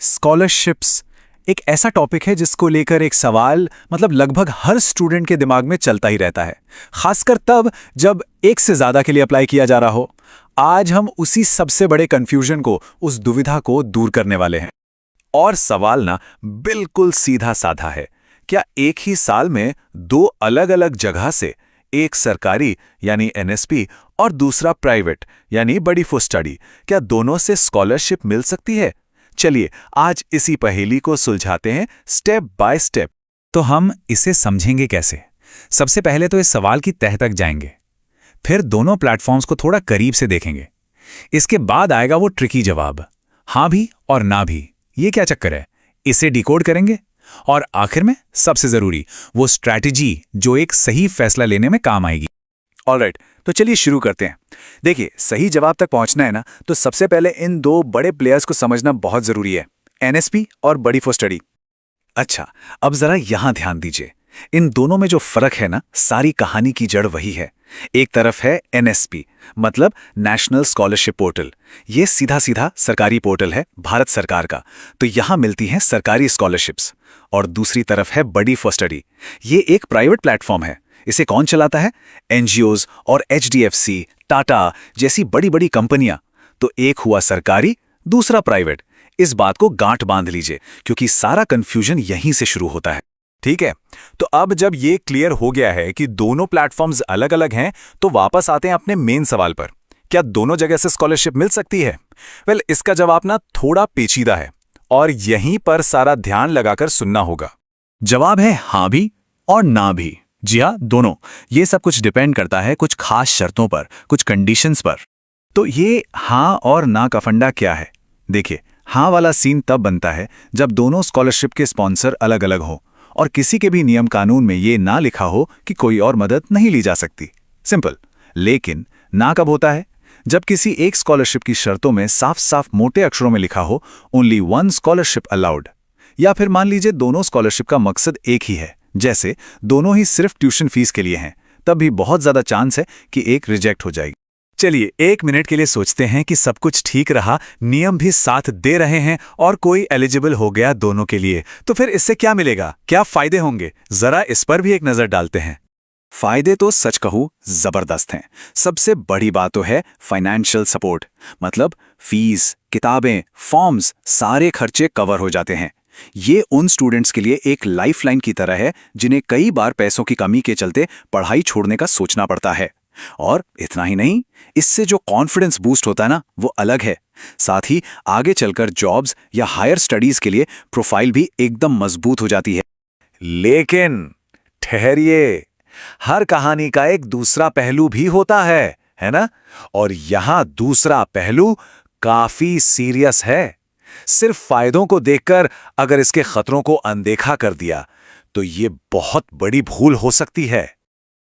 Scholarships एक ऐसा topic है जिसको लेकर एक सवाल लगभग हर स्टूडेंट के दिमाग में चलता ही रहता है, खासकर तब जब एक से ज़्यादा के लिए अप्लाई किया जा रहा हो। आज हम उसी सबसे बड़े कन्फ्यूजन को, उस दुविधा को दूर करने वाले हैं। और सवाल ना बिल्कुल सीधा साधा है, क्या एक ही साल में दो अलग अलग जगह से, एक सरकारी यानी एनएसपी और दूसरा प्राइवेट यानी बड़ी फॉर स्टडी, क्या दोनों से स्कॉलरशिप मिल सकती है? चलिए आज इसी पहेली को सुलझाते हैं स्टेप बाय स्टेप। तो हम इसे समझेंगे कैसे? सबसे पहले तो इस सवाल की तह तक जाएंगे, फिर दोनों प्लेटफॉर्म्स को थोड़ा करीब से देखेंगे। इसके बाद आएगा वो ट्रिकी जवाब, हाँ भी और ना भी, ये क्या चक्कर है, इसे डिकोड करेंगे। और आखिर में सबसे जरूरी वो स्ट्रैटेजी जो एक सही फैसला लेने में काम आएगी। ऑलराइट, तो चलिए शुरू करते हैं। देखिए, सही जवाब तक पहुंचना है ना, तो सबसे पहले इन दो बड़े प्लेयर्स को समझना बहुत जरूरी है, एनएसपी और बड़ी फॉर स्टडी। अच्छा, अब जरा यहां ध्यान दीजिए, इन दोनों में जो फर्क है ना, सारी कहानी की जड़ वही है। एक तरफ है एनएसपी, मतलब नेशनल स्कॉलरशिप पोर्टल। ये सीधा सीधा सरकारी पोर्टल है, भारत सरकार का, तो यहां मिलती हैं सरकारी स्कॉलरशिप्स। और दूसरी तरफ है बड़ी फॉर स्टडी, ये एक प्राइवेट प्लेटफॉर्म है। इसे कौन चलाता है? एनजीओज और एचडीएफसी, टाटा जैसी बड़ी बड़ी कंपनियां। तो एक हुआ सरकारी, दूसरा प्राइवेट। इस बात को गांठ बांध लीजिए, क्योंकि सारा कंफ्यूजन यहीं से शुरू होता है। ठीक है, तो अब जब ये क्लियर हो गया है कि दोनों प्लेटफॉर्म्स अलग अलग हैं, तो वापस आते हैं अपने मेन सवाल पर, क्या दोनों जगह से स्कॉलरशिप मिल सकती है? वेल, इसका जवाब ना थोड़ा पेचीदा है और यहीं पर सारा ध्यान लगाकर सुनना होगा। जवाब है हाँ भी और ना भी। जी हाँ, दोनों। ये सब कुछ डिपेंड करता है कुछ खास शर्तों पर, कुछ कंडीशंस पर। तो ये हाँ और ना का फंडा क्या है? देखिए, हाँ वाला सीन तब बनता है जब दोनों स्कॉलरशिप के स्पॉन्सर अलग अलग हो और किसी के भी नियम कानून में ये ना लिखा हो कि कोई और मदद नहीं ली जा सकती। सिंपल। लेकिन ना कब होता है? जब किसी एक स्कॉलरशिप की शर्तों में साफ साफ मोटे अक्षरों में लिखा हो, ओनली वन स्कॉलरशिप अलाउड। या फिर मान लीजिए दोनों स्कॉलरशिप का मकसद एक ही है, जैसे दोनों ही सिर्फ ट्यूशन फीस के लिए हैं, तब भी बहुत ज्यादा चांस है कि एक रिजेक्ट हो जाएगी। चलिए एक मिनट के लिए सोचते हैं कि सब कुछ ठीक रहा, नियम भी साथ दे रहे हैं और कोई एलिजिबल हो गया दोनों के लिए, तो फिर इससे क्या मिलेगा, क्या फायदे होंगे? जरा इस पर भी एक नजर डालते हैं। फायदे तो सच कहूं जबरदस्त हैं। सबसे बड़ी बात तो है फाइनेंशियल सपोर्ट, मतलब फीस, किताबें, फॉर्म्स, सारे खर्चे कवर हो जाते हैं। ये उन स्टूडेंट्स के लिए एक लाइफलाइन की तरह है जिन्हें कई बार पैसों की कमी के चलते पढ़ाई छोड़ने का सोचना पड़ता है। और इतना ही नहीं, इससे जो कॉन्फिडेंस बूस्ट होता है ना, वो अलग है। साथ ही आगे चलकर जॉब्स या हायर स्टडीज के लिए प्रोफाइल भी एकदम मजबूत हो जाती है। लेकिन ठहरिए, हर कहानी का एक दूसरा पहलू भी होता है ना? और यहां दूसरा पहलू काफी सीरियस है। सिर्फ फायदों को देखकर अगर इसके खतरों को अनदेखा कर दिया तो ये बहुत बड़ी भूल हो सकती है।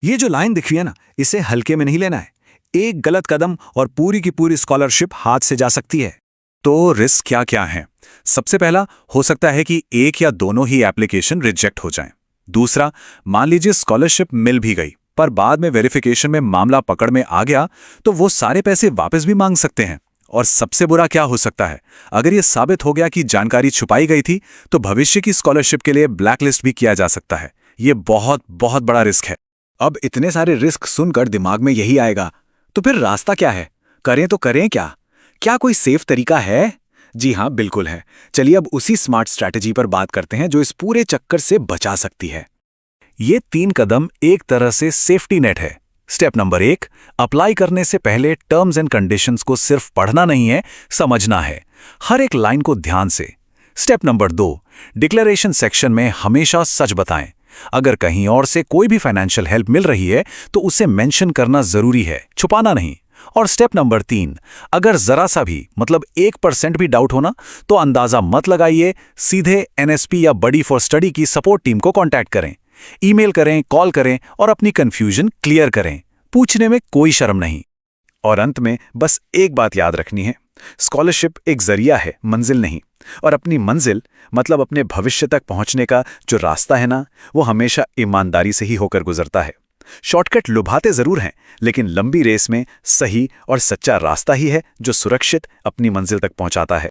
ये जो लाइन दिख रही है ना, इसे हल्के में नहीं लेना है। एक गलत कदम और पूरी की पूरी स्कॉलरशिप हाथ से जा सकती है। तो रिस्क क्या क्या है? सबसे पहला, हो सकता है कि एक या दोनों ही एप्लीकेशन रिजेक्ट हो जाएं। दूसरा, मान लीजिए स्कॉलरशिप मिल भी गई पर बाद में वेरिफिकेशन में मामला पकड़ में आ गया, तो वो सारे पैसे वापस भी मांग सकते हैं। और सबसे बुरा क्या हो सकता है, अगर यह साबित हो गया कि जानकारी छुपाई गई थी, तो भविष्य की स्कॉलरशिप के लिए ब्लैकलिस्ट भी किया जा सकता है। यह बहुत बहुत बड़ा रिस्क है। अब इतने सारे रिस्क सुनकर दिमाग में यही आएगा, तो फिर रास्ता क्या है? करें तो करें क्या? क्या कोई सेफ तरीका है? जी हाँ, बिल्कुल है। चलिए अब उसी स्मार्ट स्ट्रैटेजी पर बात करते हैं जो इस पूरे चक्कर से बचा सकती है। ये 3 कदम एक तरह से सेफ्टी नेट है। स्टेप नंबर 1, अप्लाई करने से पहले टर्म्स एंड कंडीशंस को सिर्फ पढ़ना नहीं है, समझना है, हर एक लाइन को ध्यान से। स्टेप नंबर 2, डिक्लेरेशन सेक्शन में हमेशा सच बताएं। अगर कहीं और से कोई भी फाइनेंशियल हेल्प मिल रही है तो उसे मेंशन करना जरूरी है, छुपाना नहीं। और स्टेप नंबर 3, अगर जरा सा भी 1% भी डाउट होना तो अंदाजा मत लगाइए, सीधे एनएसपी या बड़ी फॉर स्टडी की सपोर्ट टीम को कांटेक्ट करें, ईमेल करें, कॉल करें और अपनी कंफ्यूजन क्लियर करें। पूछने में कोई शर्म नहीं। और अंत में बस एक बात याद रखनी है, स्कॉलरशिप एक जरिया है, मंजिल नहीं। और अपनी मंजिल मतलब अपने भविष्य तक पहुंचने का जो रास्ता है ना, वो हमेशा ईमानदारी से ही होकर गुजरता है। शॉर्टकट लुभाते जरूर हैं, लेकिन लंबी रेस में सही और सच्चा रास्ता ही है जो सुरक्षित अपनी मंजिल तक पहुंचाता है।